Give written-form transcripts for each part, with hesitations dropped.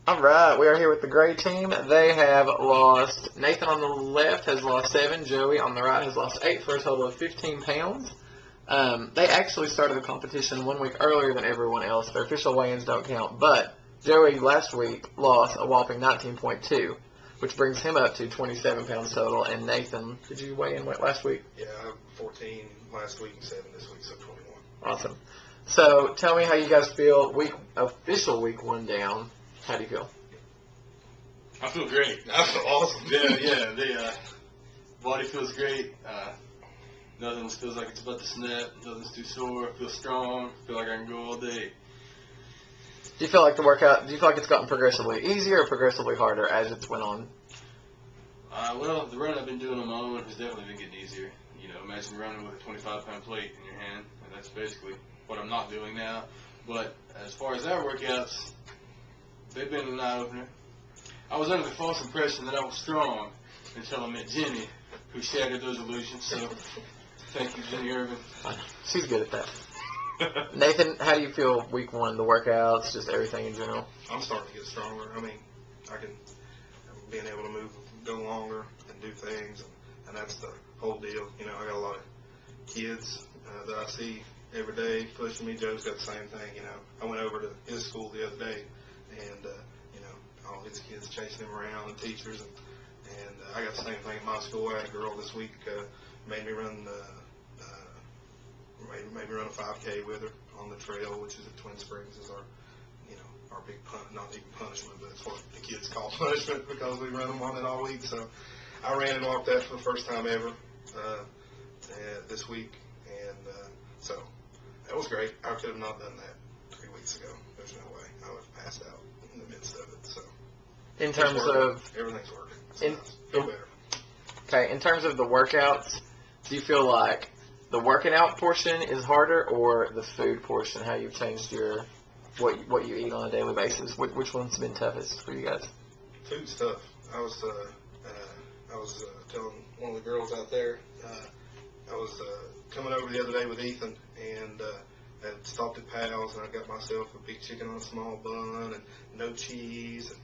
All right, we are here with the gray team. They have lost. Nathan on the left has lost 7. Joey on the right has lost 8 for a total of 15 pounds. They actually started the competition 1 week earlier than everyone else. Their official weigh-ins don't count, but Joey last week lost a whopping 19.2, which brings him up to 27 pounds total. And Nathan, did you weigh in last week? Yeah, 14 last week and 7 this week, so 21. Awesome. So tell me how you guys feel. Official week 1 down. How do you feel? I feel great. I feel awesome. Yeah. The body feels great. Nothing feels like it's about to snap. Nothing's too sore. I feel strong. I feel like I can go all day. Do you feel like the workout? Do you feel like it's gotten progressively easier or progressively harder as it's went on? Well, the run I've been doing on my own has definitely been getting easier. You know, imagine running with a 25-pound plate in your hand, and that's basically what I'm not doing now. But as far as our workouts, they've been an eye-opener. I was under the false impression that I was strong until I met Jenny, who shattered those illusions. So, thank you, Jenny Irvin. She's good at that. Nathan, how do you feel week 1? The workouts, just everything in general? I'm starting to get stronger. I mean, being able to move, go longer, and do things, and that's the whole deal. You know, I got a lot of kids that I see every day pushing me. Joe's got the same thing. You know, I went over to his school the other day, and you know, all his kids chasing him around, and teachers, and I got the same thing at my school. I had a girl this week made me run made me run a 5K with her on the trail, which is at Twin Springs, is our big not even punishment, but it's what the kids call punishment because we run them on it all week. So I ran and walked that for the first time ever this week, and so that was great. I could have not done that 3 weeks ago. There's no way. I would have passed out in the midst of it. So in terms of everything's working. Feel better. Okay, in terms of the workouts, do you feel like the working out portion is harder or the food portion? How you've changed your what you eat on a daily basis? Which one's been toughest for you guys? Food's tough. I was telling one of the girls out there. I was coming over the other day with Ethan and had stopped at Pal's, and I got myself a big chicken on a small bun and no cheese and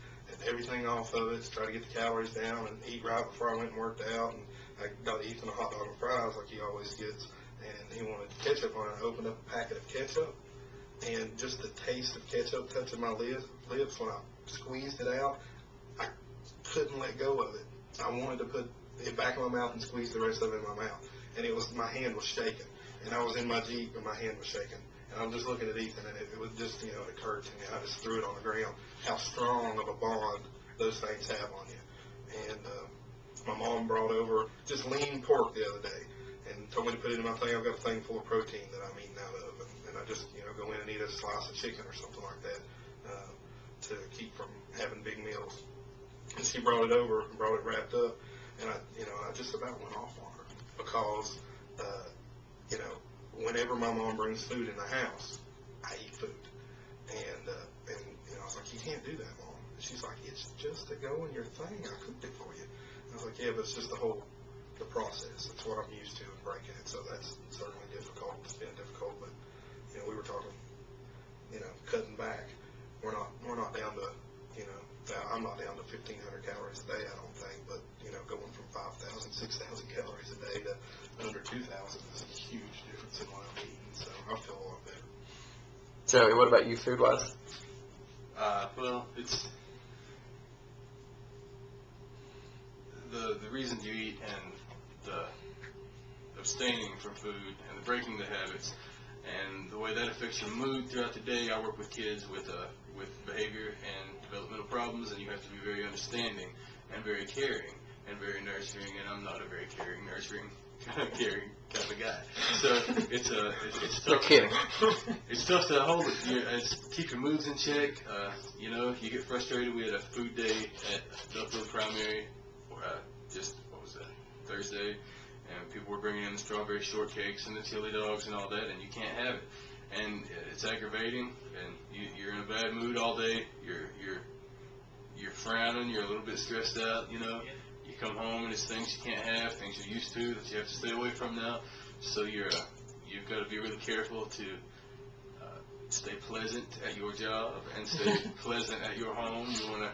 everything off of it to try to get the calories down and eat right before I went and worked out. And I got Ethan a hot dog and fries like he always gets, and he wanted ketchup on it. I opened up a packet of ketchup, and just the taste of ketchup touching my lips when I squeezed it out, I couldn't let go of it. I wanted to put it back in my mouth and squeeze the rest of it in my mouth, and my hand was shaking, and I was in my Jeep and my hand was shaking. And I'm just looking at Ethan, and it was just, it occurred to me. I just threw it on the ground, how strong of a bond those things have on you. And my mom brought over just lean pork the other day and told me to put it in my thing. I've got a thing full of protein that I'm eating out of. And I just, go in and eat a slice of chicken or something like that to keep from having big meals. And she brought it over and brought it wrapped up. And I just about went off on her because, whenever my mom brings food in the house, I eat food. And I was like, you can't do that, Mom. And she's like, it's just to go in your thing. I cooked it for you. And I was like, yeah, but it's just the process. It's what I'm used to and breaking it. So that's certainly difficult. It's been difficult, but we were talking, cutting back. We're not down to, I'm not down to 1,500 calories a day, I don't think, but going from 5,000, 6,000 calories a day to under 2,000 is a huge difference in what I'm eating. So I feel a lot better. Joey, what about you, food-wise? Well, it's the reason you eat and the abstaining from food and the breaking the habits and the way that affects your mood throughout the day. I work with kids with behavior and developmental problems, and you have to be very understanding and very caring and very nurturing. And I'm not a very caring, nurturing, caring kind of guy. So it's tough. You're kidding. It's tough to hold it. Keep your moods in check. You get frustrated. We had a food day at Duffield Primary, Thursday, and people were bringing in the strawberry shortcakes and the chili dogs and all that, and you can't have it. And it's aggravating, and you're in a bad mood all day. You're frowning. You're a little bit stressed out. You come home and it's things you can't have, things you're used to that you have to stay away from now. So you've got to be really careful to stay pleasant at your job and stay pleasant at your home. You want to,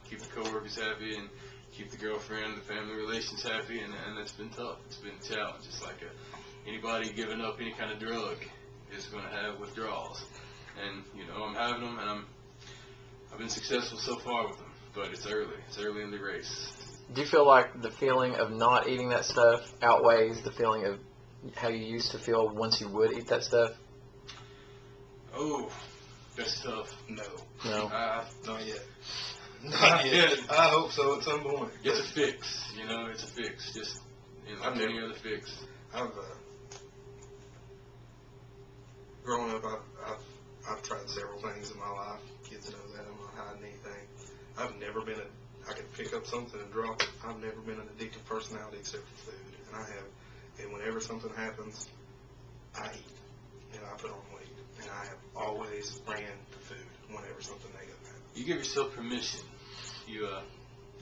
keep the coworkers happy and keep the girlfriend, the family relations happy, and it's been tough. It's been a challenge. It's like anybody giving up any kind of drug is going to have withdrawals. And, I'm having them, and I've been successful so far with them, but it's early. It's early in the race. Do you feel like the feeling of not eating that stuff outweighs the feeling of how you used to feel once you would eat that stuff? Oh, that's tough. No. No? Not yet. Not yet. I hope so at some point. It's a fix. It's a fix. Just like any other fix. Growing up, I've tried several things in my life. Kids know that. I'm not hiding anything. I've never been I can pick up something and drop it. I've never been an addictive personality except for food. And whenever something happens, I eat. And I put on weight. And I have always ran to food whenever something negative happens. You give yourself permission.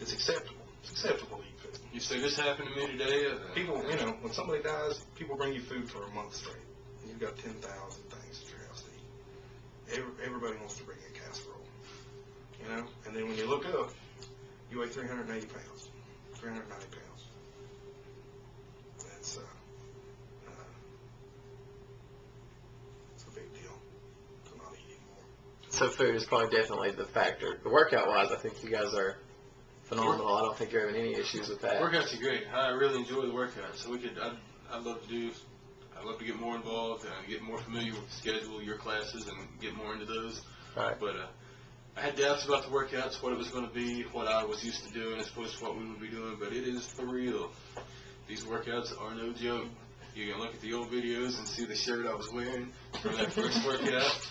It's acceptable. It's acceptable to eat food. You say, this happened to me today. People, when somebody dies, people bring you food for a month straight. And you've got 10,000 things at your house to eat. Everybody wants to bring you a casserole. And then when you look up, you weigh 380 pounds, 390 pounds. That's it's a big deal to not eat anymore. So food is probably definitely the factor. The workout-wise, I think you guys are phenomenal. I don't think you're having any issues with that. Workouts are great. I really enjoy the workouts. So I'd love to get more involved and get more familiar with the schedule, your classes, and get more into those. Right. But I had doubts about the workouts, what it was going to be, what I was used to doing as opposed to what we would be doing, but it is for real. These workouts are no joke. You can look at the old videos and see the shirt I was wearing for that first workout.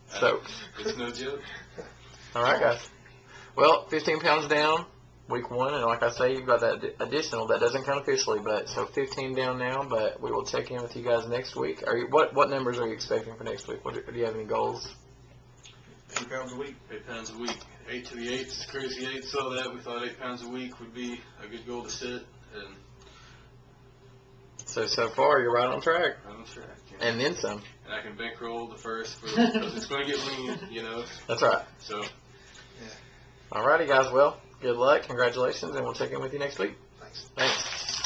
So it's no joke. All right, guys. Well, 15 pounds down, week 1, and like I say, you've got that additional. That doesn't count officially, but so 15 down now. But we will check in with you guys next week. What numbers are you expecting for next week? Do you have any goals? 8 pounds a week. 8 pounds a week. 8 to the 8s. Crazy 8 saw that. We thought 8 pounds a week would be a good goal to set. And so far, you're right on track. I'm on track. And then some. And I can bankroll the first because it's going to get lean, That's right. So. All righty, guys. Well, good luck. Congratulations, and we'll check in with you next week. Thanks. Thanks.